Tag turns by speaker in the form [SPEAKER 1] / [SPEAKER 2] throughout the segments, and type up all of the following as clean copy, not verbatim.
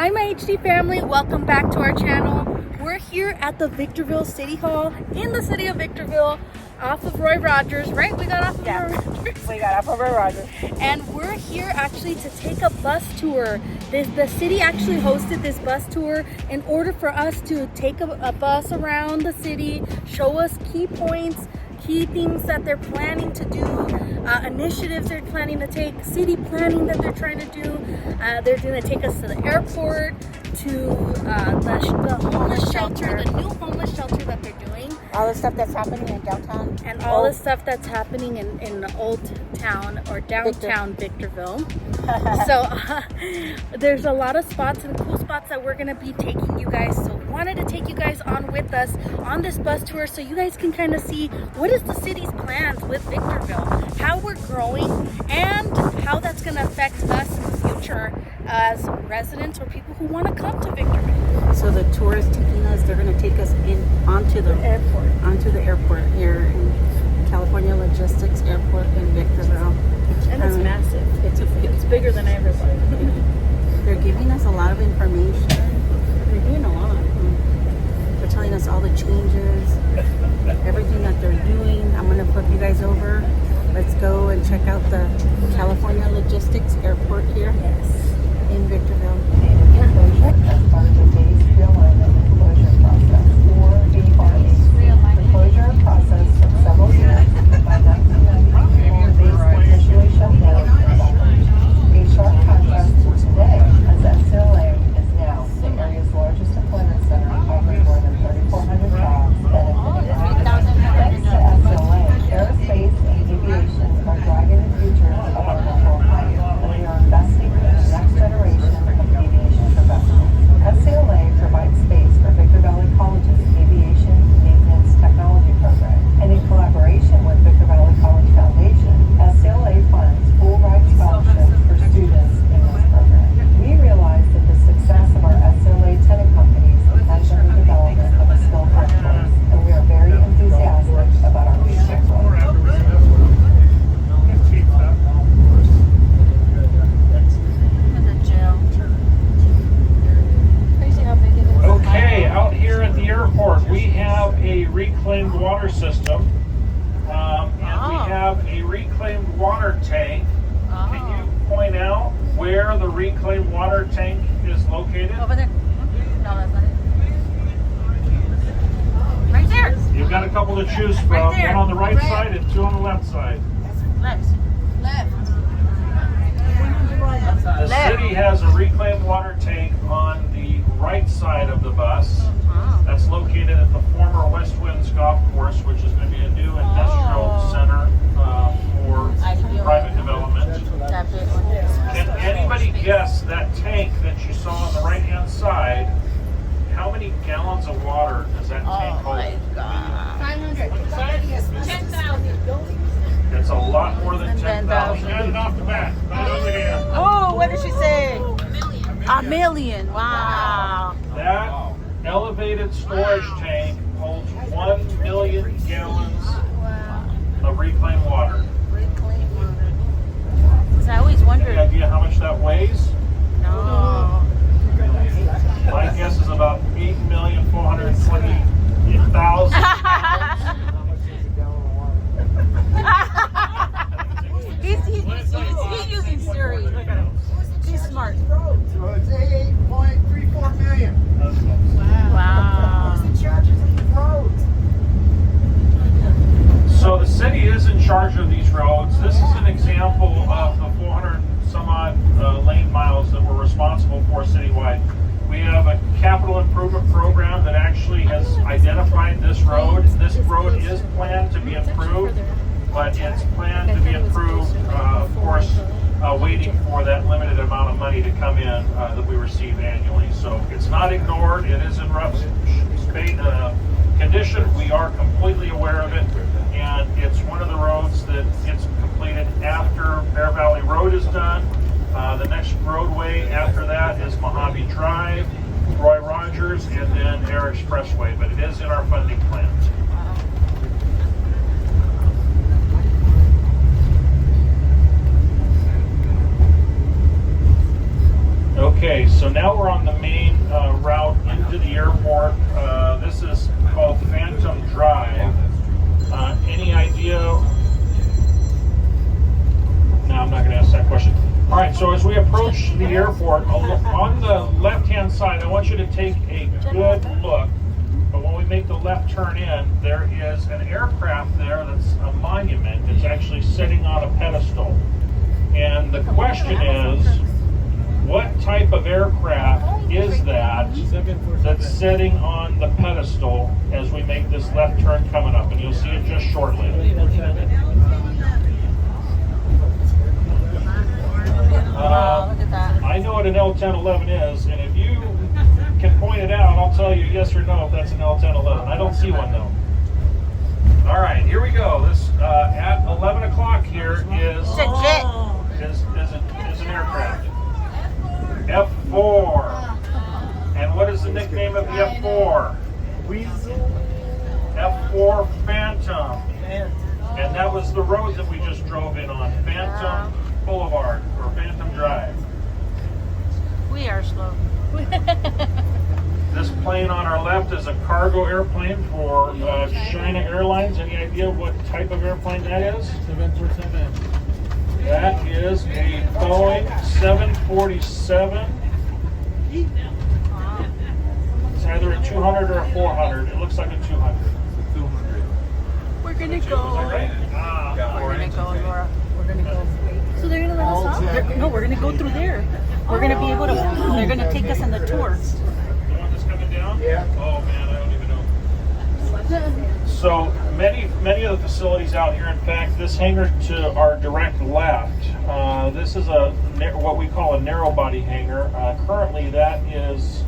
[SPEAKER 1] Hi my HD family, welcome back to our channel. We're here at the Victorville City Hall in the city of Victorville off of Roy Rogers, right? We got off of Roy Rogers.
[SPEAKER 2] We got off of Roy Rogers.
[SPEAKER 1] And we're here actually to take a bus tour. The city actually hosted this bus tour in order for us to take a bus around the city, show us key points, key things that they're planning to do, initiatives they're planning to take, city planning that they're trying to do. They're going to take us to the airport, to the homeless shelter, the new homeless shelter that they're doing.
[SPEAKER 2] All the stuff that's happening in downtown.
[SPEAKER 1] And all the stuff that's happening in the old town or downtown Victorville. So there's a lot of spots and cool spots that we're going to be taking you guys. So wanted to take you guys on with us on this bus tour so you guys can kind of see what is the city's plans with Victorville, how we're growing, and how that's going to affect us in the future as residents or people who want to come to Victorville.
[SPEAKER 2] So the tour is taking us, they're going to take us onto the airport here in California Logistics Airport in Victorville.
[SPEAKER 1] And it's massive. It's bigger than I ever thought.
[SPEAKER 2] They're giving us a lot of information. They're doing a lot. They're telling us all the changes, everything that they're doing. I'm going to flip you guys over. Let's go and check out the California Logistics Airport here in Victorville.
[SPEAKER 3] As part of the base realignment and closure process, or BRA. The closure process took several years. By 1994, the base officially shut down its operation. A sharp contrast to today, as SLA is now the area's largest employment center, offering more than 3,400 jobs, benefiting thanks to SLA, aerospace and aviation are driving the future of our local economy, and we are investing in the next generation of aviation professionals. SCLA provides space for Victor Valley College's Aviation Maintenance Technology Program, and in collaboration with Victor Valley College Foundation, SCLA funds full ride scholarships for students in this program. We realize that the success of our SCLA tenant companies depends on the development of a skilled workforce, and we are very enthusiastic about our future growth.
[SPEAKER 4] Okay, out here at the airport, we have a reclaimed water system, and we have a reclaimed water tank. Can you point out where the reclaimed water tank is located?
[SPEAKER 2] Over there. No, that's not it. Right there.
[SPEAKER 4] You've got a couple to choose from,
[SPEAKER 2] Right there.
[SPEAKER 4] one on the right side and two on the left side.
[SPEAKER 2] Left.
[SPEAKER 4] The city has a reclaimed water tank on the right side of the bus. That's located at the former West Winds Golf Course, which is going to be a new industrial center for private development. Can anybody guess that tank that you saw on the right-hand side? How many gallons of water does that tank hold?
[SPEAKER 2] Oh my God.
[SPEAKER 5] 10,000.
[SPEAKER 4] It's a lot more than 10,000.
[SPEAKER 5] Add it off the bat. Over here.
[SPEAKER 2] Oh, what did she say?
[SPEAKER 5] A million.
[SPEAKER 2] A million. Wow.
[SPEAKER 4] That elevated storage tank holds 1 million gallons of reclaimed water.
[SPEAKER 2] Because I always
[SPEAKER 4] Any
[SPEAKER 2] wondered.
[SPEAKER 4] idea how much that weighs?
[SPEAKER 2] No.
[SPEAKER 4] My guess is about 8,420,000 pounds.
[SPEAKER 2] He's using Siri. Look at him. He's smart.
[SPEAKER 5] So it's 8.34 million.
[SPEAKER 2] Wow.
[SPEAKER 5] Who's in charge of these roads?
[SPEAKER 4] So the city is in charge of these roads. This is an example of the 400 some odd lane miles that we're responsible for citywide. We have a capital improvement program that actually has identified this road. This road is planned to be improved, but it's planned to be improved, of course, waiting for that limited amount of money to come in that we receive annually. So it's not ignored. It is in rough condition. We are completely aware of it, and it's one of the roads that gets completed after Bear Valley Road is done. The next roadway after that is Mojave Drive, Roy Rogers, and then Air Expressway, but it is in our funding plans. Okay. Okay, so now we're on the main route into the airport. This is called Phantom Drive. Any idea? No, I'm not going to ask that question. All right, so as we approach the airport, on the left-hand side, I want you to take a good look. But when we make the left turn in, there is an aircraft there that's a monument. It's actually sitting on a pedestal. And the question is, what type of aircraft is that that's sitting on the pedestal as we make this left turn coming up? And you'll see it just shortly.
[SPEAKER 2] Look at that.
[SPEAKER 4] I know what an L-1011 is, and if you can point it out, I'll tell you yes or no if that's an L-1011. I don't see one though. All right, here we go. This at 11 o'clock here is an aircraft. F4. And what is the nickname of the F4?
[SPEAKER 5] Weasel.
[SPEAKER 4] F4 Phantom. And that was the road that we just drove in on, Phantom Boulevard or Phantom Drive.
[SPEAKER 2] We are slow.
[SPEAKER 4] This plane on our left is a cargo airplane for China Airlines. Any idea what type of airplane that is?
[SPEAKER 5] 747.
[SPEAKER 4] That is a Boeing 747. It's either a 200 or a 400. It looks like a 200.
[SPEAKER 2] We're gonna
[SPEAKER 4] Was that
[SPEAKER 2] go.
[SPEAKER 4] right?
[SPEAKER 2] We're gonna go, Laura. We're gonna go.
[SPEAKER 1] So they're gonna let us off?
[SPEAKER 2] No, we're gonna go through there. We're gonna be able to. They're gonna take us on the tour.
[SPEAKER 4] The one that's coming down?
[SPEAKER 5] Yeah.
[SPEAKER 4] Oh man, I don't even know. So many of the facilities out here, in fact, this hangar to our direct left, this is what we call a narrow body hangar. Currently that is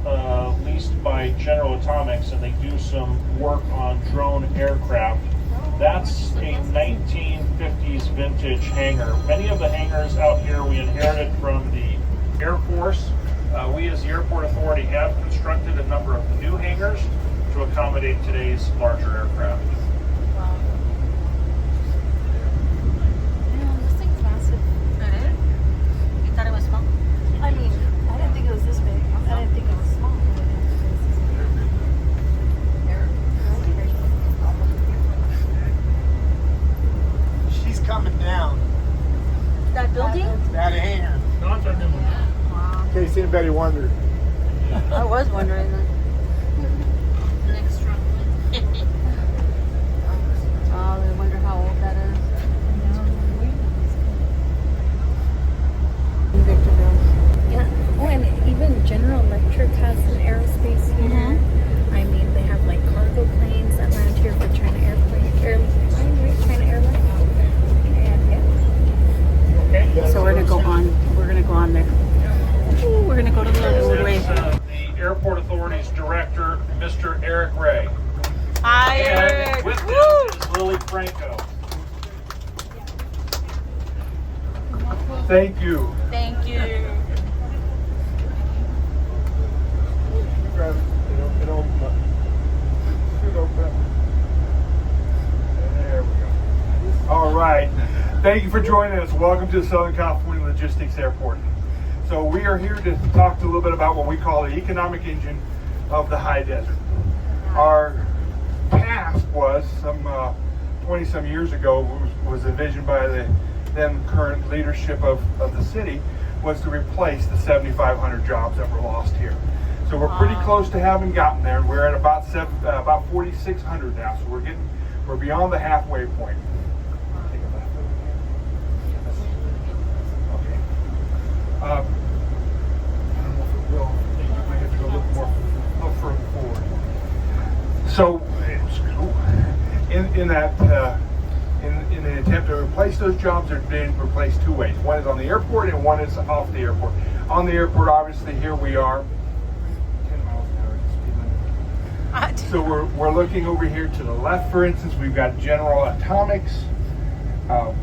[SPEAKER 4] leased by General Atomics, and they do some work on drone aircraft. That's a 1950s vintage hangar. Many of the hangars out here we inherited from the Air Force. We as the Airport Authority have constructed a number of new hangars to accommodate today's larger aircraft.
[SPEAKER 1] This thing's massive.
[SPEAKER 2] You thought it was small?
[SPEAKER 1] I mean, I didn't think it was this big. I didn't think it was small.
[SPEAKER 5] She's coming down.
[SPEAKER 2] That building?
[SPEAKER 5] That hangar.
[SPEAKER 2] Wow.
[SPEAKER 5] In case anybody wondered.
[SPEAKER 2] I was wondering that. Oh, I wonder how old that is. In Victorville.
[SPEAKER 1] Yeah. Oh, and even General Electric has an aerospace here. I mean, they have like cargo planes that land here for China China Airlines. And yeah.
[SPEAKER 2] So we're gonna go on. We're gonna go on there. Ooh, we're gonna go to the other way.
[SPEAKER 4] The Airport Authority's director, Mr. Eric Ray.
[SPEAKER 2] Hi,
[SPEAKER 4] And
[SPEAKER 2] Eric.
[SPEAKER 4] with him is Lily Franco.
[SPEAKER 5] Thank you.
[SPEAKER 2] Thank you.
[SPEAKER 5] Grab it. It'll open up. Should open up. There we go. All right. Thank you for joining us. Welcome to the Southern California Logistics Airport. So we are here to talk a little bit about what we call the economic engine of the high desert. Our past was some 20-some years ago was envisioned by the then current leadership of the city was to replace the 7,500 jobs that were lost here. So we're pretty close to having gotten there. We're at about 4,600 now. So we're beyond the halfway point. Take a left over here. Okay. I don't know if it will. You might have to go a little further forward. So, in an attempt to replace those jobs, they're being replaced two ways. One is on the airport and one is off the airport. On the airport, obviously, here we are, 10 miles an hour speed limit. So we're looking over here to the left, for instance, we've got General Atomics. I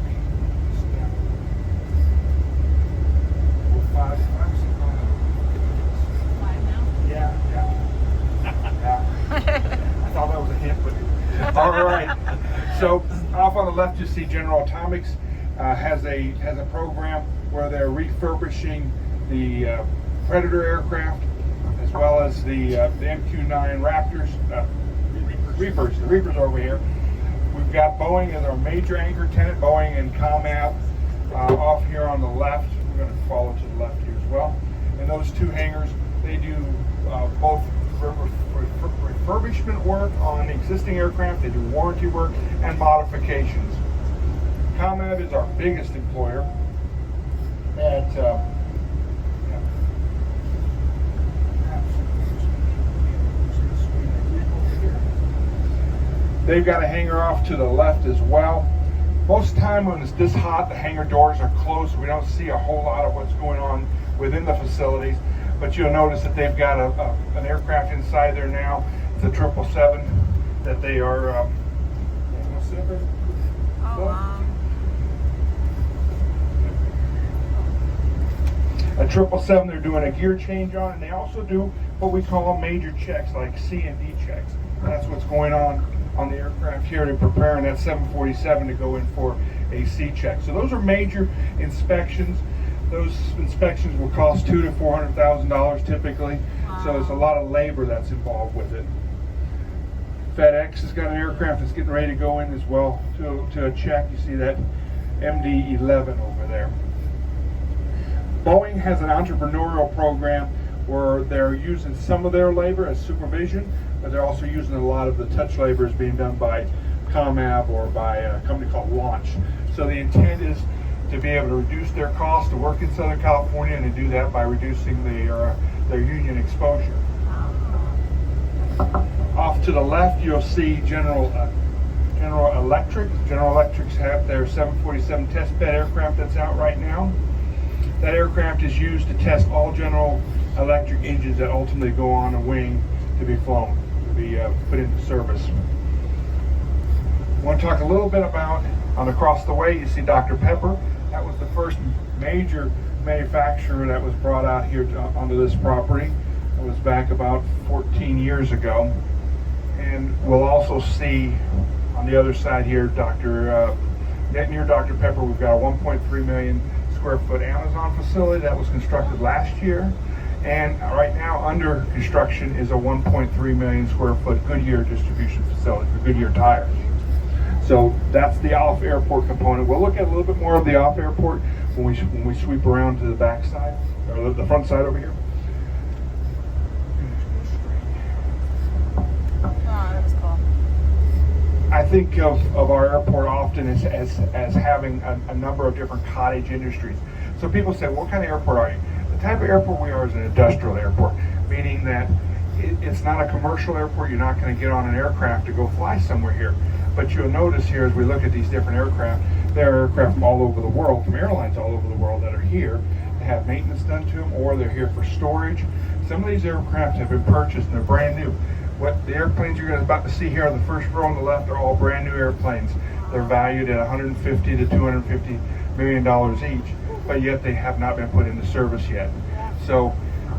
[SPEAKER 5] thought that was a hint, but all right. So off on the left, you see General Atomics has a program where they're refurbishing the Predator aircraft, as well as the MQ-9 Raptors, Reapers. The Reapers are over here. We've got Boeing as our major anchor tenant, Boeing and ComAv off here on the left. We're going to follow to the left here as well. And those two hangars, they do both refurbishment work on existing aircraft, they do warranty work and modifications. ComAv is our biggest employer at they've got a hangar off to the left as well. Most of the time when it's this hot, the hangar doors are closed, so we don't see a whole lot of what's going on within the facilities. But you'll notice that they've got an aircraft inside there now. It's a 777 that they are. A 777 they're doing a gear change on, and they also do what we call major checks, like C and D checks. That's what's going on the aircraft here. They're preparing that 747 to go in for a C check. So those are major inspections. Those inspections will cost $200,000 to $400,000 typically. So it's a lot of labor that's involved with it. FedEx has got an aircraft that's getting ready to go in as well to a check. You see that MD-11 over there. Boeing has an entrepreneurial program where they're using some of their labor as supervision, but they're also using a lot of the touch labor is being done by ComAv or by a company called Launch. So the intent is to be able to reduce their cost to work in Southern California, and to do that by reducing their union exposure. Off to the left, you'll see General Electric. General Electrics have their 747 test bed aircraft that's out right now. That aircraft is used to test all General Electric engines that ultimately go on a wing to be flown, to be put into service. I want to talk a little bit about, across the way, you see Dr. Pepper. That was the first major manufacturer that was brought out here onto this property. It was back about 14 years ago. And we'll also see on the other side here, near Dr. Pepper, we've got a 1.3 million square foot Amazon facility that was constructed last year. And right now under construction is a 1.3 million square foot Goodyear distribution facility for Goodyear tires. So that's the off-airport component. We'll look at a little bit more of the off-airport when we sweep around to the back side, or the front side over here.
[SPEAKER 2] Oh, that was cool.
[SPEAKER 5] I think of our airport often as having a number of different cottage industries. So people say, what kind of airport are you? The type of airport we are is an industrial airport, meaning that it's not a commercial airport. You're not going to get on an aircraft to go fly somewhere here. But you'll notice here as we look at these different aircraft, there are aircraft from all over the world, from airlines all over the world that are here to have maintenance done to them, or they're here for storage. Some of these aircraft have been purchased and they're brand new. What the airplanes you're about to see here on the first row on the left are all brand new airplanes. They're valued at $150 to $250 million each, but yet they have not been put into service yet. So,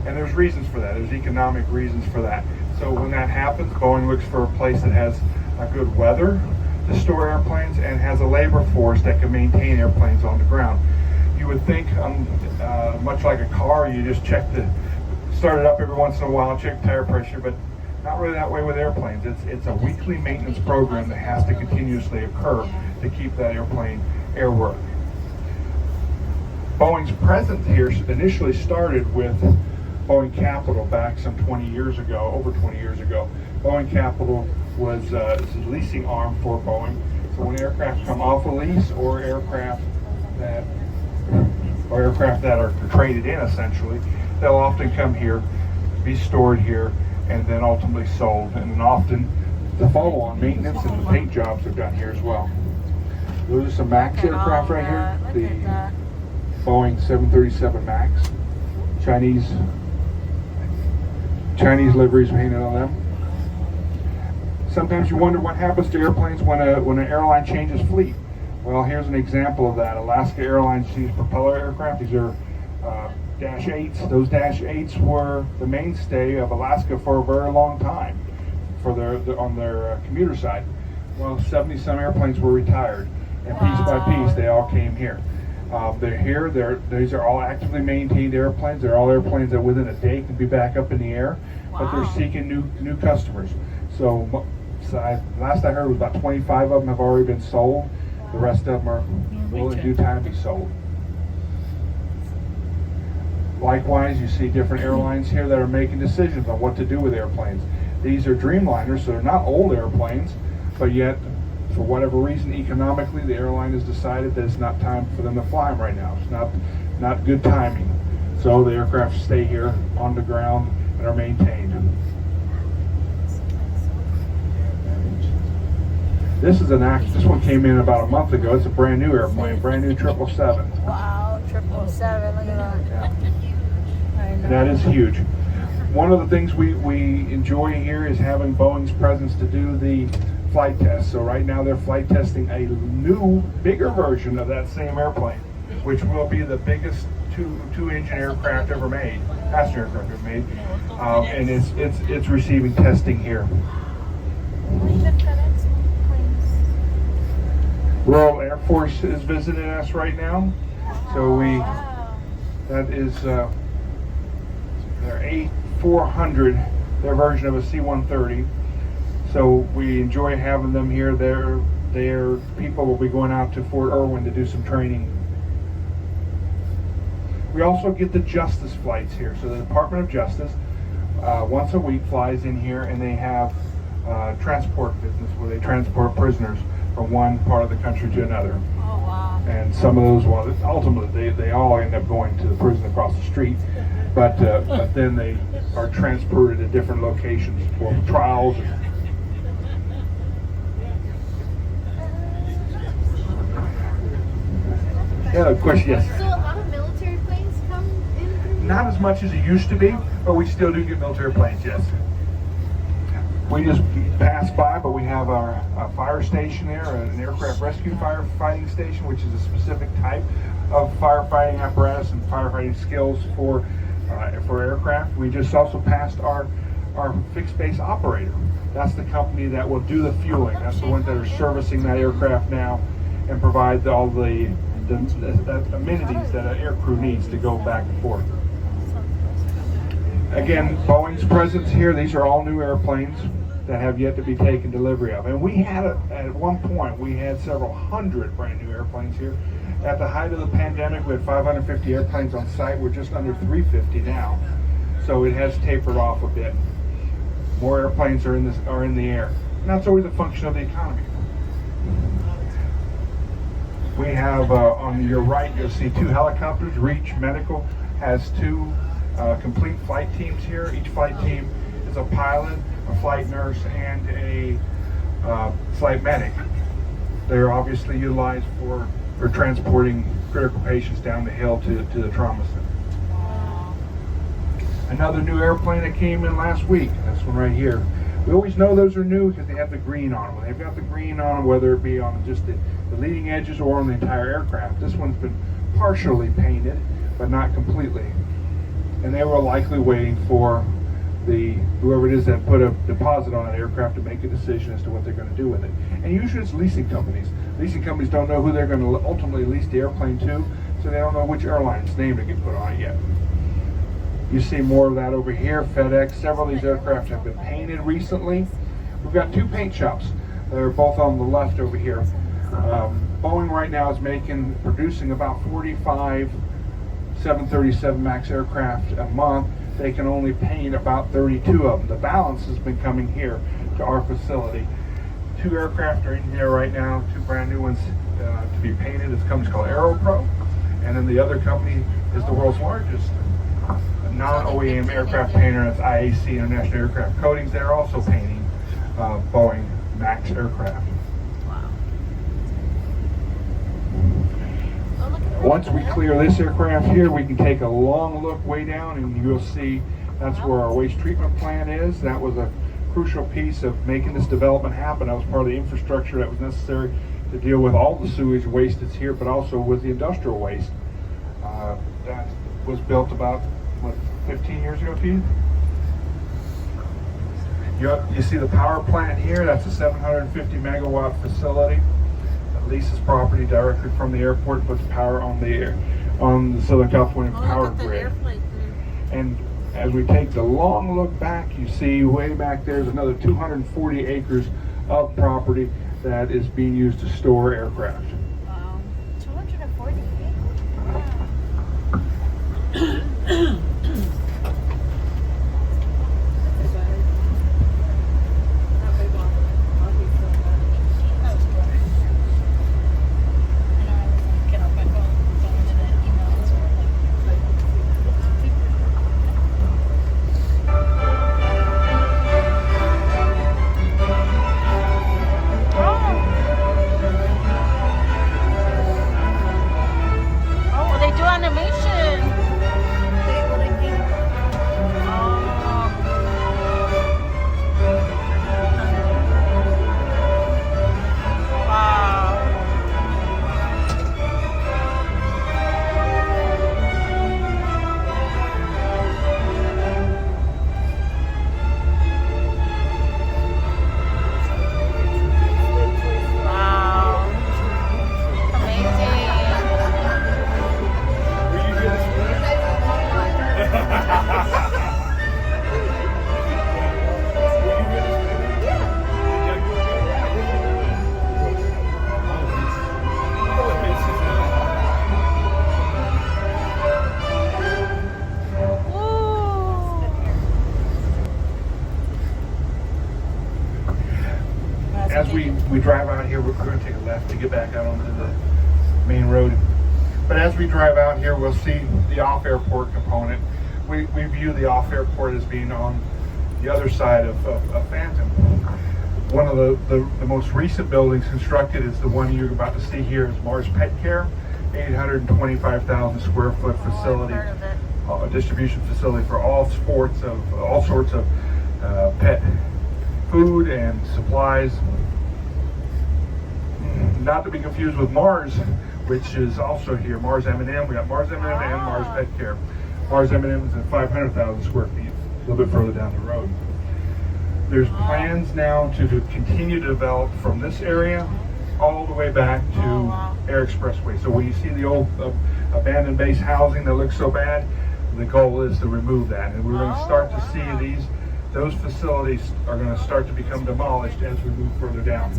[SPEAKER 5] and there's reasons for that. There's economic reasons for that. So when that happens, Boeing looks for a place that has a good weather to store airplanes and has a labor force that can maintain airplanes on the ground. You would think, much like a car, you just start it up every once in a while, check tire pressure, but not really that way with airplanes. It's a weekly maintenance program that has to continuously occur to keep that airplane airworthy. Boeing's presence here initially started with Boeing Capital back some 20 years ago, over 20 years ago. Boeing Capital was a leasing arm for Boeing. So when aircraft come off a lease, or aircraft that are traded in, essentially, they'll often come here, be stored here, and then ultimately sold. And then often the follow-on maintenance and the paint jobs are done here as well. Those are some MAX aircraft right here. The Boeing 737 MAX. Chinese liveries painted on them. Sometimes you wonder what happens to airplanes when an airline changes fleet. Well, here's an example of that. Alaska Airlines used propeller aircraft. These are Dash 8s. Those Dash 8s were the mainstay of Alaska for a very long time on their commuter side. Well, 70-some airplanes were retired, and piece by piece they all came here. They're here. These are all actively maintained airplanes. They're all airplanes that within a day can be back up in the air, but they're seeking new customers. So last I heard was about 25 of them have already been sold. The rest of them will in due time be sold. Likewise, you see different airlines here that are making decisions on what to do with airplanes. These are Dreamliners, so they're not old airplanes, but yet, for whatever reason, economically, the airline has decided that it's not time for them to fly them right now. It's not good timing. So the aircraft stay here on the ground and are maintained. This one came in about a month ago. It's a brand new airplane, brand new 777.
[SPEAKER 2] Wow, 777, look at that.
[SPEAKER 5] And that is huge. One of the things we enjoy here is having Boeing's presence to do the flight test. So right now they're flight testing a new, bigger version of that same airplane, which will be the biggest two-engine aircraft ever made, passenger aircraft ever made, and it's receiving testing here. Royal Air Force is visiting us right now, so that is their A400, their version of a C-130. So we enjoy having them here. Their people will be going out to Fort Irwin to do some training. We also get the Justice flights here. So the Department of Justice once a week flies in here, and they have transport business where they transport prisoners from one part of the country to another.
[SPEAKER 2] Oh, wow.
[SPEAKER 5] And some of those, well, ultimately they all end up going to the prison across the street, but then they are transported to different locations for trials. Yeah, of course, yes.
[SPEAKER 1] So a lot of military planes come in through?
[SPEAKER 5] Not as much as it used to be, but we still do get military planes, yes. We just passed by, but we have our fire station there, an aircraft rescue firefighting station, which is a specific type of firefighting apparatus and firefighting skills for aircraft. We just also passed our fixed base operator. That's the company that will do the fueling. That's the ones that are servicing that aircraft now and provide all the amenities that an air crew needs to go back and forth. Again, Boeing's presence here. These are all new airplanes that have yet to be taken delivery of. And we had, at one point, we had several hundred brand new airplanes here. At the height of the pandemic, we had 550 airplanes on site. We're just under 350 now. So it has tapered off a bit. More airplanes are in the air. And that's always a function of the economy. We have, on your right, you'll see 2 helicopters. Reach Medical has 2 complete flight teams here. Each flight team is a pilot, a flight nurse, and a flight medic. They're obviously utilized for transporting critical patients down the hill to the trauma center. Another new airplane that came in last week, this one right here. We always know those are new because they have the green on them. When they've got the green on them, whether it be on just the leading edges or on the entire aircraft. This one's been partially painted, but not completely. And they were likely waiting for whoever it is that put a deposit on an aircraft to make a decision as to what they're going to do with it. And usually it's leasing companies. Leasing companies don't know who they're going to ultimately lease the airplane to, so they don't know which airline's name to get put on it yet. You see more of that over here. FedEx, several of these aircraft have been painted recently. We've got 2 paint shops. They're both on the left over here. Boeing right now is producing about 45 737 MAX aircraft a month. They can only paint about 32 of them. The balance has been coming here to our facility. 2 aircraft are in here right now, 2 brand new ones to be painted. This company's called AeroPro, and then the other company is the world's largest non-OEM aircraft painter. That's IAC, International Aircraft Coatings. They're also painting Boeing MAX aircraft. Once we clear this aircraft here, we can take a long look way down, and you'll see that's where our waste treatment plant is. That was a crucial piece of making this development happen. That was part of the infrastructure that was necessary to deal with all the sewage waste that's here, but also with the industrial waste. That was built about, 15 years ago, Keith? You see the power plant here. That's a 750 megawatt facility. leases property directly from the airport, puts power on the Southern California power grid. And as we take the long look back, you see way back there's another 240 acres of property that is being used to store aircraft.
[SPEAKER 1] Wow. 240
[SPEAKER 5] As we drive out here, we're going to take a left to get back out onto the main road. But as we drive out here, we'll see the off-airport component. We view the off-airport as being on the other side of Phantom. One of the most recent buildings constructed is the one you're about to see here is Mars Pet Care, 825,000 square foot facility, a distribution facility for all sorts of pet food and supplies. Not to be confused with Mars, which is also here. Mars M&M. We got Mars M&M and Mars Pet Care. Mars M&M is at 500,000 square feet, a little bit further down the road. There's plans now to continue to develop from this area all the way back to Air Expressway. So when you see the old abandoned base housing that looks so bad, the goal is to remove that. And we're going to start to see those facilities are going to start to become demolished as we move further down.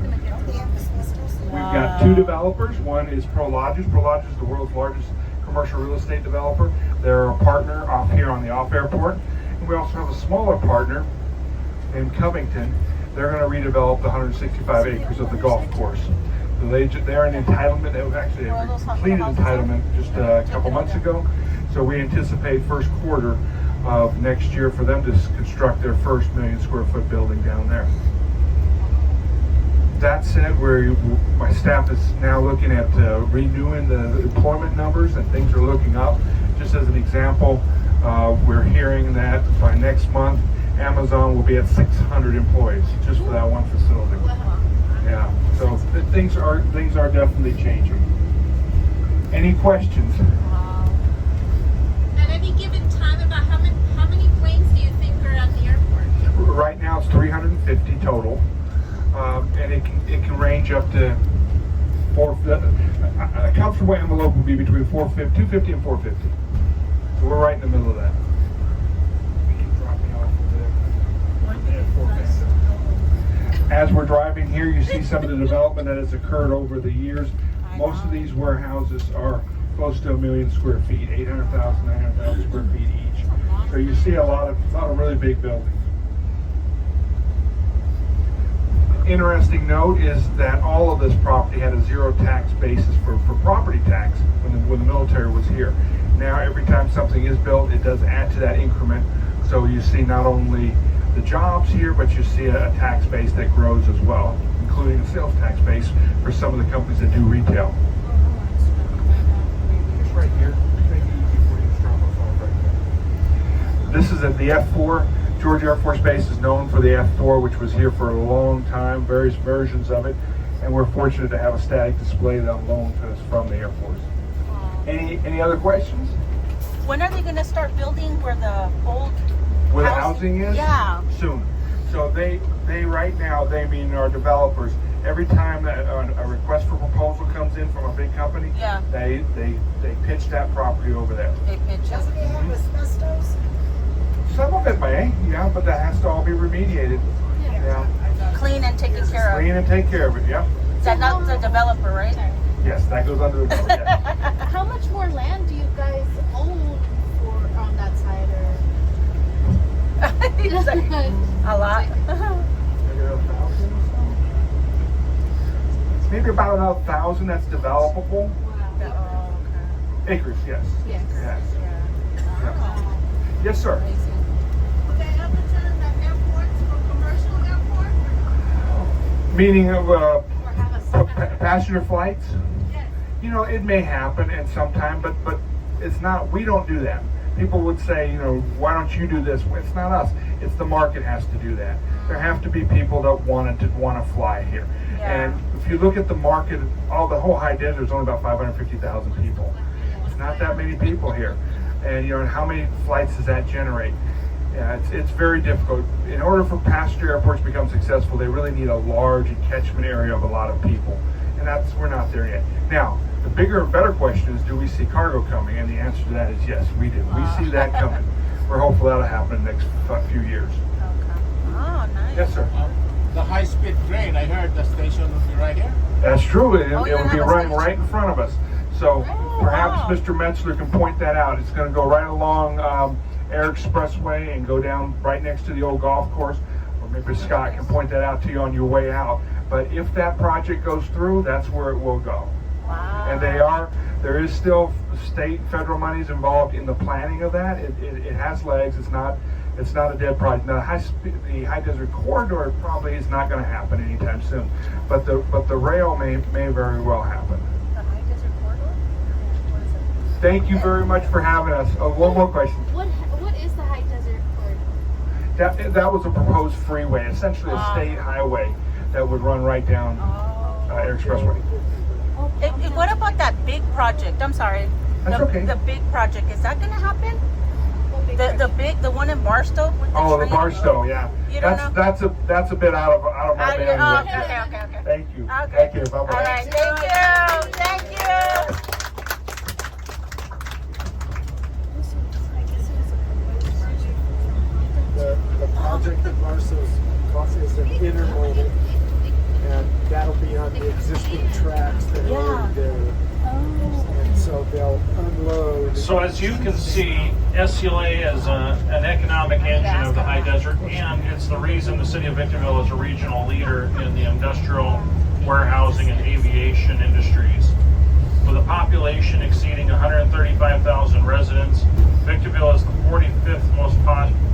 [SPEAKER 5] We've got two developers. One is Prologis. Prologis is the world's largest commercial real estate developer. They're a partner off here on the off-airport. And we also have a smaller partner in Covington. They're going to redevelop the 165 acres of the golf course. So they're an entitlement. They actually completed entitlement just a couple months ago. So we anticipate first quarter of next year for them to construct their first 1 million square foot building down there. That said, my staff is now looking at renewing the employment numbers, and things are looking up. Just as an example, we're hearing that by next month, Amazon will be at 600 employees just for that one facility. Yeah, so things are definitely changing. Any questions?
[SPEAKER 6] At any given time, about how many planes do you think are at the airport?
[SPEAKER 5] Right now it's 350 total, and it can range up to a comfortable envelope would be between 250 and 450. So we're right in the middle of that. You can drop me off there. 450. As we're driving here, you see some of the development that has occurred over the years. Most of these warehouses are close to 1 million square feet, 800,000, 900,000 square feet each. So you see a lot of really big buildings. Interesting note is that all of this property had a zero tax basis for property tax when the military was here. Now every time something is built, it does add to that increment. So you see not only the jobs here, but you see a tax base that grows as well, including a sales tax base for some of the companies that do retail. Just right here. Make it easy for you to drop us off right there. This is at the F4. Georgia Air Force Base is known for the F4, which was here for a long time, various versions of it, and we're fortunate to have a static display that on loan to us from the Air Force. Any other questions?
[SPEAKER 2] When are they going to start building where the old
[SPEAKER 5] Where the housing is?
[SPEAKER 2] Yeah.
[SPEAKER 5] Soon. So they right now, meaning our developers, every time that a request for proposal comes in from a big company,
[SPEAKER 2] Yeah.
[SPEAKER 5] they pitch that property over there.
[SPEAKER 2] They pitch us.
[SPEAKER 3] Doesn't it have asbestos?
[SPEAKER 5] Some of it may, yeah, but that has to all be remediated. Yeah.
[SPEAKER 2] Clean and taken care of.
[SPEAKER 5] Clean and take care of it, yeah.
[SPEAKER 2] Is that not the developer, right?
[SPEAKER 5] Yes, that goes under the door, yes.
[SPEAKER 1] How much more land do you guys own for on that side, or?
[SPEAKER 2] He's like, a lot.
[SPEAKER 5] Maybe about 1,000 that's developable.
[SPEAKER 2] Oh, okay.
[SPEAKER 5] Acres, yes.
[SPEAKER 1] Yes.
[SPEAKER 5] Yes.
[SPEAKER 2] Yeah.
[SPEAKER 5] Yes, sir.
[SPEAKER 6] Will they ever turn the airports for commercial airport?
[SPEAKER 5] Meaning of
[SPEAKER 6] Or have a separate?
[SPEAKER 5] passenger flights?
[SPEAKER 6] Yes.
[SPEAKER 5] You know, it may happen at some time, but it's not. We don't do that. People would say, you know, why don't you do this? Well, it's not us. It's the market has to do that. There have to be people that want to fly here.
[SPEAKER 2] Yeah.
[SPEAKER 5] And if you look at the market, the whole high desert is only about 550,000 people. It's not that many people here. And you know, how many flights does that generate? Yeah, it's very difficult. In order for passenger airports to become successful, they really need a large catchment area of a lot of people. And we're not there yet. Now, the bigger and better question is, do we see cargo coming? And the answer to that is yes, we do. We see that coming. We're hopeful that'll happen in the next few years.
[SPEAKER 2] Okay. Oh, nice.
[SPEAKER 5] Yes, sir.
[SPEAKER 7] The high-speed train, I heard the station will be right here.
[SPEAKER 5] That's true. It
[SPEAKER 2] you
[SPEAKER 5] will be
[SPEAKER 2] have a
[SPEAKER 5] running
[SPEAKER 2] station.
[SPEAKER 5] right in front of us. So perhaps
[SPEAKER 2] wow.
[SPEAKER 5] Mr. Metzler can point that out. It's going to go right along Air Expressway and go down right next to the old golf course. Or maybe Scott can point that out to you on your way out. But if that project goes through, that's where it will go.
[SPEAKER 2] Wow.
[SPEAKER 5] And there is still state, federal monies involved in the planning of that. It has legs. It's not a dead project. Now, the high desert corridor probably is not going to happen anytime soon, but the rail may very well happen.
[SPEAKER 2] The high desert corridor? What is it?
[SPEAKER 5] Thank you very much for having us. One more question.
[SPEAKER 1] What is the high desert corridor?
[SPEAKER 5] That was a proposed freeway, essentially a state highway that would run right down Air Expressway.
[SPEAKER 2] What about that big project? I'm sorry.
[SPEAKER 5] That's okay.
[SPEAKER 2] The big project, is that going to happen? The one in Barstow with the
[SPEAKER 5] Oh, the
[SPEAKER 2] train?
[SPEAKER 5] Barstow, yeah.
[SPEAKER 2] You don't know?
[SPEAKER 5] That's a bit out of my bandwidth.
[SPEAKER 2] Okay.
[SPEAKER 5] Thank you.
[SPEAKER 2] Okay.
[SPEAKER 5] Thank you. Bye bye.
[SPEAKER 2] All right, thank you.
[SPEAKER 8] The project at Barstow's is an intermodal, and that'll be on the existing tracks that are already there. And so they'll unload.
[SPEAKER 4] So as you can see, SCLA is an economic engine of the high desert, and it's the reason the city of Victorville is a regional leader in the industrial, warehousing, and aviation industries. With a population exceeding 135,000 residents, Victorville is the 45th most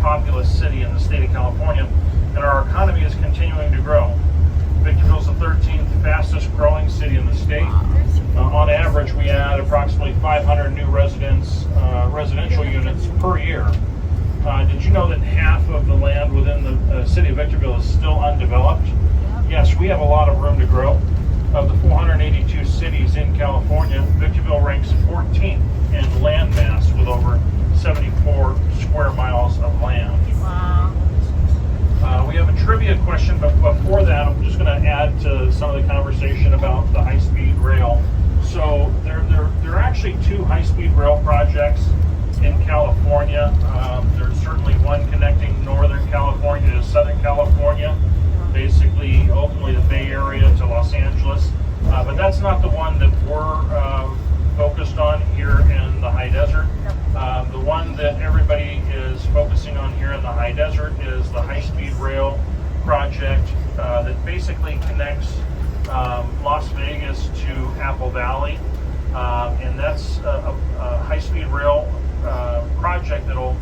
[SPEAKER 4] populous city in the state of California, and our economy is continuing to grow. Victorville is the 13th fastest growing city in the state. On average, we add approximately 500 new residential units per year. Did you know that half of the land within the city of Victorville is still undeveloped? Yes, we have a lot of room to grow. Of the 482 cities in California, Victorville ranks 14th in land mass with over 74 square miles of land.
[SPEAKER 2] Wow.
[SPEAKER 4] We have a trivia question, but before that, I'm just going to add to some of the conversation about the high-speed rail. So there are actually two high-speed rail projects in California. There's certainly one connecting Northern California to Southern California, basically ultimately the Bay Area to Los Angeles. But that's not the one that we're focused on here in the high desert. The one that everybody is focusing on here in the high desert is the high-speed rail project that basically connects Las Vegas to Apple Valley. And that's a high-speed rail project that'll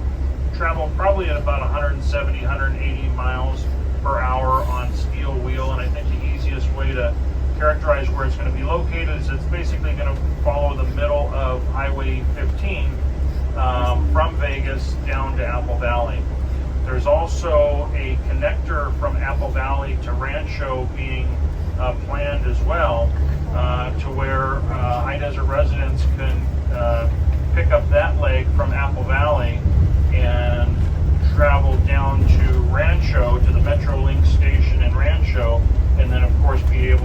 [SPEAKER 4] travel probably at about 170, 180 miles per hour on steel wheel. And I think the easiest way to characterize where it's going to be located is it's basically going to follow the middle of Highway 15 from Vegas down to Apple Valley. There's also a connector from Apple Valley to Rancho being planned as well, to where high desert residents can pick up that leg from Apple Valley and travel down to Rancho, to the Metrolink station in Rancho, and then of course be able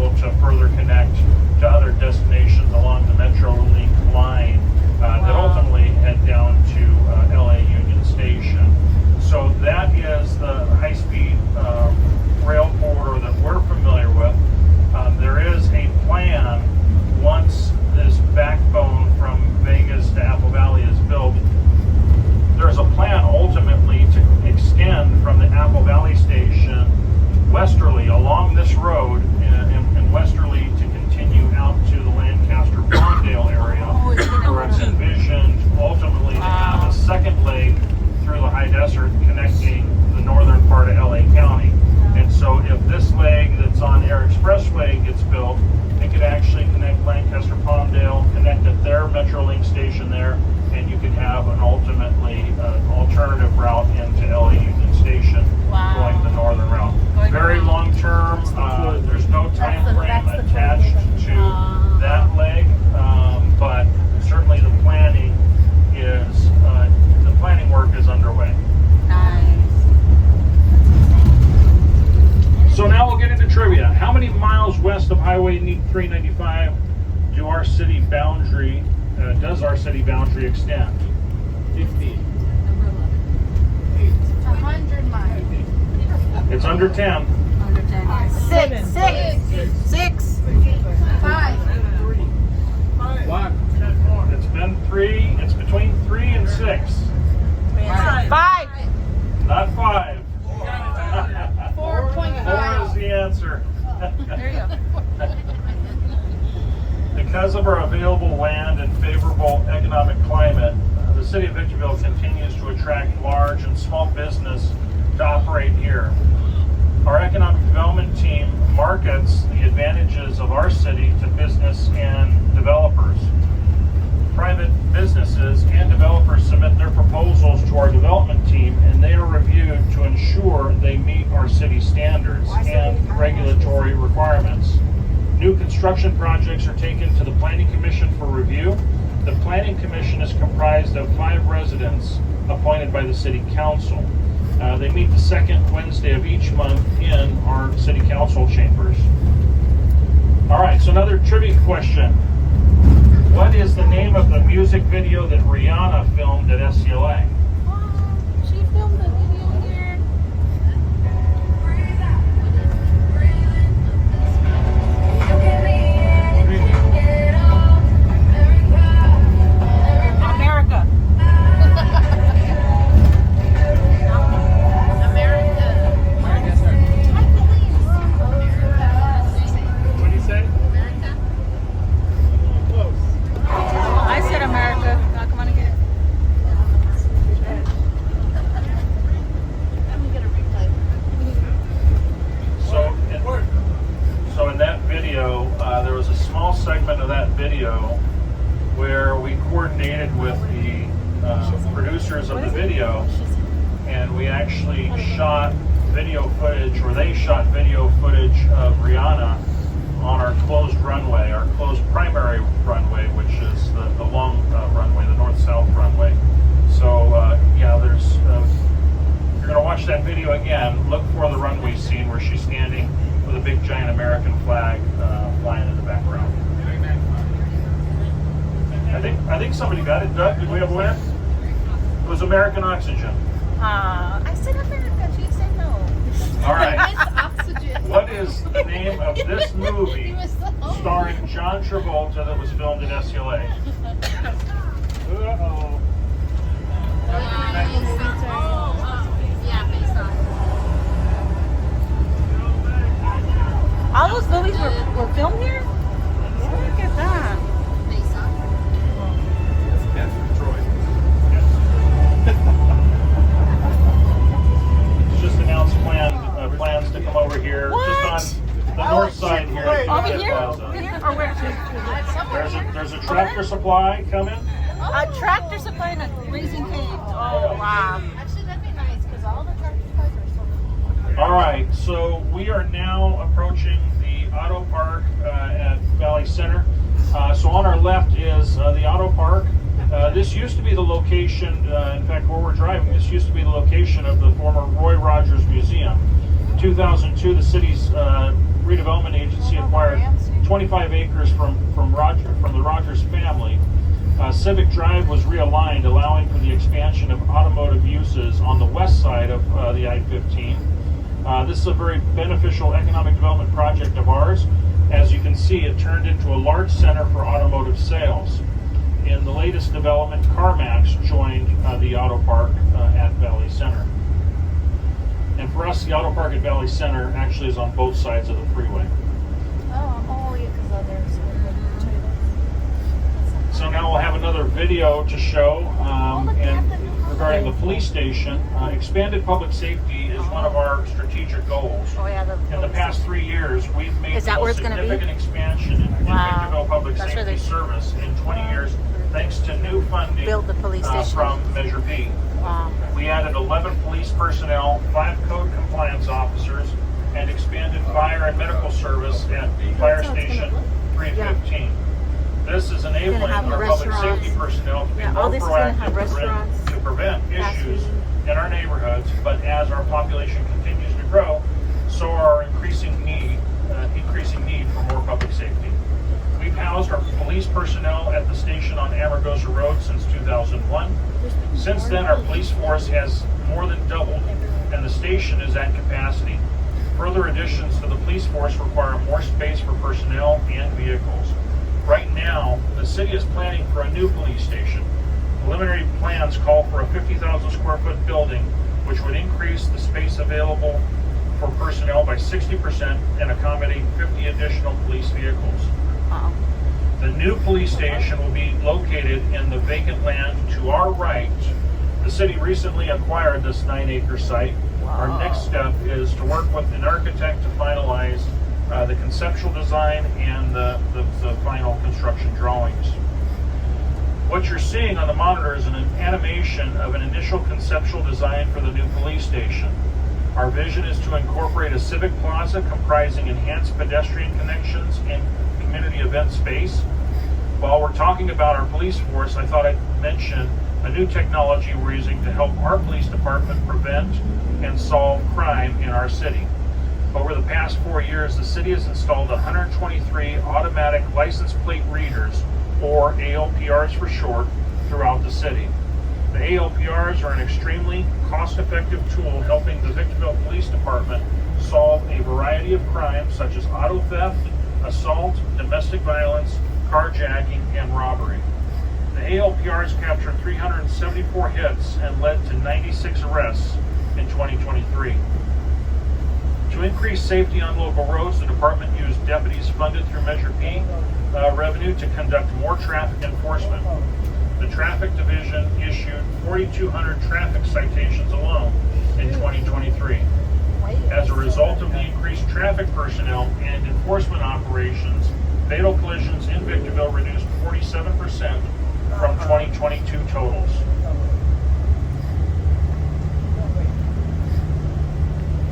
[SPEAKER 4] many miles west of Highway 395 does our city boundary extend?
[SPEAKER 7] 50.
[SPEAKER 6] 100 miles.
[SPEAKER 4] It's under 10.
[SPEAKER 2] Under 10. Six.
[SPEAKER 6] 5.
[SPEAKER 7] 1.
[SPEAKER 4] It's been 3. It's between 3 and 6.
[SPEAKER 2] 5.
[SPEAKER 4] Not 5. 4
[SPEAKER 6] 4.5.
[SPEAKER 4] is the answer.
[SPEAKER 2] There you go.
[SPEAKER 4] Because of our available land and favorable economic climate, the city of Victorville continues to attract large and small business to operate here. Our economic development team markets the advantages of our city to business and developers. Private businesses and developers submit their proposals to our development team, and they are reviewed to ensure they meet our city standards and regulatory requirements. New construction projects are taken to the Planning Commission for review. The Planning Commission is comprised of 5 residents appointed by the City Council. They meet the second Wednesday of each month in our City Council chambers. All right, so another trivia question. What is the name of the music video that Rihanna filmed at SCLA?
[SPEAKER 2] She filmed the video here. America.
[SPEAKER 4] What do you say?
[SPEAKER 2] I said America. Now come on and get it.
[SPEAKER 4] So in that video, there was a small segment of that video where we coordinated with the producers of the video, and we actually shot video footage, or they shot video footage of Rihanna on our closed runway, our closed primary runway, which is the long runway, the north-south runway. So yeah, there's you're going to watch that video again. Look for the runway scene where she's standing with a big giant American flag flying in the background. I think somebody got it. Doug, did we have a winner? It was American Oxygen.
[SPEAKER 2] I said America. She said no.
[SPEAKER 4] All right.
[SPEAKER 6] Oxygen.
[SPEAKER 4] What is the name of this movie starring John Travolta that was filmed at SCLA? Uh-oh.
[SPEAKER 6] Yeah, based on.
[SPEAKER 2] All those movies were filmed here? Look at that.
[SPEAKER 6] Based on.
[SPEAKER 4] Just announced plans to come over here, just on the north side here. at
[SPEAKER 2] Over
[SPEAKER 4] United
[SPEAKER 2] here?
[SPEAKER 4] Plaza.
[SPEAKER 2] Over here? Or where?
[SPEAKER 4] There's a tractor supply coming.
[SPEAKER 2] A tractor supply and a raising canes. Oh, wow.
[SPEAKER 6] Actually, that'd be nice because all the tractor supplies are sold.
[SPEAKER 4] All right, so we are now approaching the auto park at Valley Center. So on our left is the auto park. This used to be the location, in fact, where we're driving, this used to be the location of the former Roy Rogers Museum. In 2002, the city's redevelopment agency acquired 25 acres from the Rogers family. Civic Drive was realigned, allowing for the expansion of automotive uses on the west side of the I-15. This is a very beneficial economic development project of ours. As you can see, it turned into a large center for automotive sales. In the latest development, CarMax joined the auto park at Valley Center. And for us, the auto park at Valley Center actually is on both sides of the freeway.
[SPEAKER 6] Oh, yeah, because there's.
[SPEAKER 4] So now we'll have another video to show, and regarding the police station. Expanded public safety is one of our strategic goals.
[SPEAKER 2] Oh, yeah.
[SPEAKER 4] In the past 3 years, we've made
[SPEAKER 2] Is that
[SPEAKER 4] the
[SPEAKER 2] where
[SPEAKER 4] most
[SPEAKER 2] it's gonna be?
[SPEAKER 4] significant expansion in Victorville Public
[SPEAKER 2] That's where
[SPEAKER 4] Safety
[SPEAKER 2] they
[SPEAKER 4] Service in 20 years, thanks to new funding
[SPEAKER 2] built the police station.
[SPEAKER 4] from Measure B.
[SPEAKER 2] Wow.
[SPEAKER 4] We added 11 police personnel, 5 code compliance officers, and expanded fire and medical service at Fire Station 315. This is enabling
[SPEAKER 2] have
[SPEAKER 4] our public
[SPEAKER 2] restaurants.
[SPEAKER 4] safety personnel to be
[SPEAKER 2] Yeah, all
[SPEAKER 4] more
[SPEAKER 2] this is gonna have
[SPEAKER 4] proactive
[SPEAKER 2] restaurants,
[SPEAKER 4] to prevent
[SPEAKER 2] fast
[SPEAKER 4] issues
[SPEAKER 2] food.
[SPEAKER 4] in our neighborhoods. But as our population continues to grow, so are our increasing then, our police force has more than doubled, and the station is at capacity. Further additions to the police force require more space for personnel and vehicles. Right now, the city is planning for a new police station. Preliminary plans call for a 50,000 square foot building, which would increase the space available for personnel by 60% and accommodate 50 additional police vehicles.
[SPEAKER 2] Wow.
[SPEAKER 4] The new police station will be located in the vacant land to our right. The city recently acquired this 9-acre site. Our next step is to work with an architect to finalize the conceptual design and the final construction drawings. What you're seeing on the monitor is an animation of an initial conceptual design for the new police station. Our vision is to incorporate a civic plaza comprising enhanced pedestrian connections and community event space. While we're talking about our police force, I thought I'd mention a new technology we're using to help our police department prevent and solve crime in our city. Over the past 4 years, the city has installed 123 automatic license plate readers, or ALPRs for short, throughout the city. The ALPRs are an extremely cost-effective tool helping the Victorville Police Department solve a variety of crimes such as auto theft, assault, domestic violence, carjacking, and robbery. The ALPRs captured 374 hits and led to 96 arrests in 2023. To increase safety on local roads, the department used deputies funded through Measure P revenue to conduct more traffic enforcement. The Traffic Division issued 4,200 traffic citations alone in 2023. As a result of the increased traffic personnel and enforcement operations, fatal collisions in Victorville reduced 47% from 2022 totals.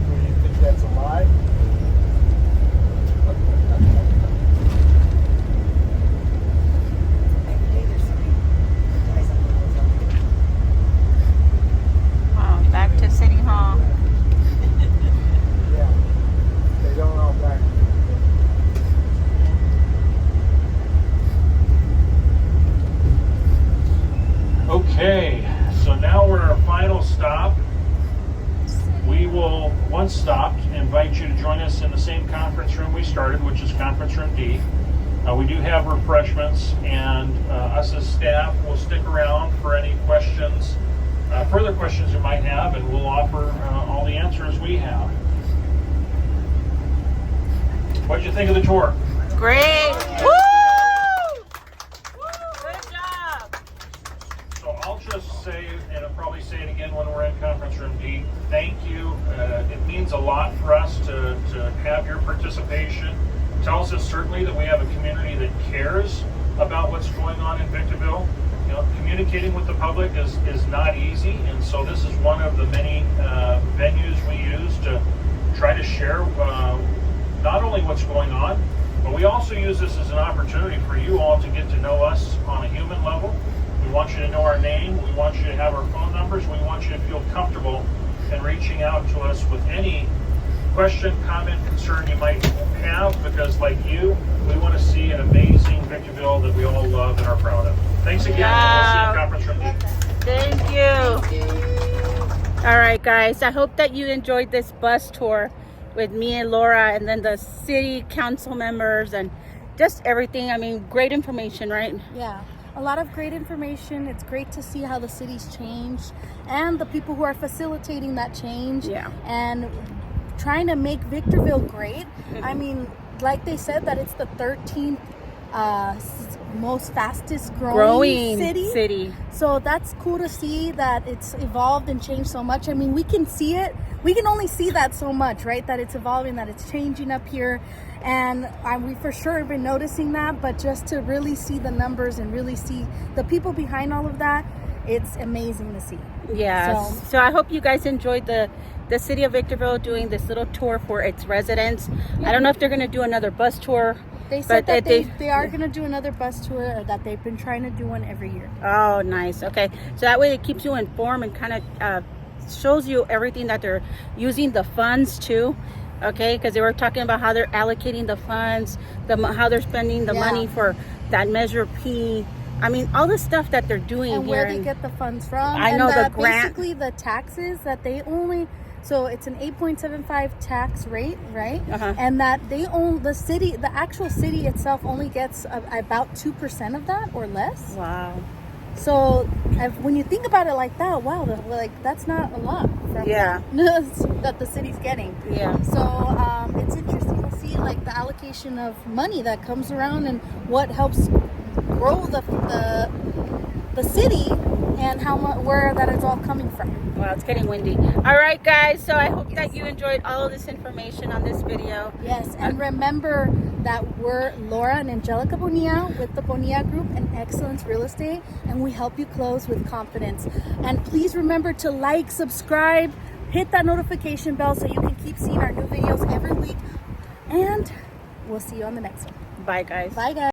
[SPEAKER 8] Do you think that's a lie?
[SPEAKER 2] Wow, back to City Hall.
[SPEAKER 8] Yeah. They don't all back.
[SPEAKER 4] Okay, so now we're at our final stop. We will, once stopped, invite you to join us in the same conference room we started, which is Conference Room D. We do have refreshments, and us as staff will stick around for any questions, further questions you might have, and we'll offer all the answers we have. What did you think of the tour?
[SPEAKER 2] Great. Woo! Good job.
[SPEAKER 4] So I'll just say, and I'll probably say it again when we're in Conference Room D, thank you. It means a lot for us to have your participation. It tells us certainly that we have a community that cares about what's going on in Victorville. You know, communicating with the public is not easy, and so this is one of the many venues we use to try to share not only what's going on, but we also use this as an opportunity for you all to get to know us on a human level. We want you to know our name. We want you to have our phone numbers. We want you to feel comfortable in reaching out to us with any question, comment, concern you might have, because like you, we want to see an amazing Victorville that we all love and are proud of. Thanks again.
[SPEAKER 2] Yeah.
[SPEAKER 4] We'll see you in Conference Room D.
[SPEAKER 2] Thank you. All right, guys. I hope that you enjoyed this bus tour with me and Laura, and then the city council members, and just everything. I mean, great information, right?
[SPEAKER 1] Yeah, a lot of great information. It's great to see how the city's changed and the people who are facilitating that change.
[SPEAKER 2] Yeah.
[SPEAKER 1] And trying to make Victorville great. I mean, like they said, that it's the 13th most fastest growing city. So that's cool to see that it's evolved and changed so much. I mean, we can see it. We can only see that so much, right? That it's evolving, that it's changing up here. And we for sure have been noticing that, but just to really see the numbers and really see the people behind all of that, it's amazing to see.
[SPEAKER 2] Yeah. So I hope you guys enjoyed the city of Victorville doing this little tour for its residents. I don't know if they're going to do another bus tour.
[SPEAKER 1] They said that they are going to do another bus tour, or that they've been trying to do one every year.
[SPEAKER 2] Oh, nice. Okay. So that way it keeps you informed and kind of shows you everything that they're using the funds to. Okay, because they were talking about how they're allocating the funds, how they're spending the money for that Measure P I mean, all the stuff that they're doing
[SPEAKER 1] and
[SPEAKER 2] here.
[SPEAKER 1] where they get the funds from.
[SPEAKER 2] I know
[SPEAKER 1] and
[SPEAKER 2] the grant.
[SPEAKER 1] Basically, the taxes that they only. So it's an 8.75 tax rate, right? And that they own the city. The actual city itself only gets about 2% of that or less.
[SPEAKER 2] Wow.
[SPEAKER 1] So when you think about it like that, wow, that's not a lot from that the city's getting.
[SPEAKER 2] Yeah.
[SPEAKER 1] So it's interesting to see like the allocation of money that comes around and what helps grow the city and how much where that is all coming from.
[SPEAKER 2] Wow, it's getting windy. All right, guys. So I hope that you enjoyed all of this information on this video.
[SPEAKER 1] Yes, and remember that we're Laura and Angelica Bonilla with the Bonilla Group and Excellence Real Estate, and we help you close with confidence. And please remember to like, subscribe, hit that notification bell so you can keep seeing our new videos every week. And we'll see you on the next one.
[SPEAKER 2] Bye, guys.
[SPEAKER 1] Bye, guys.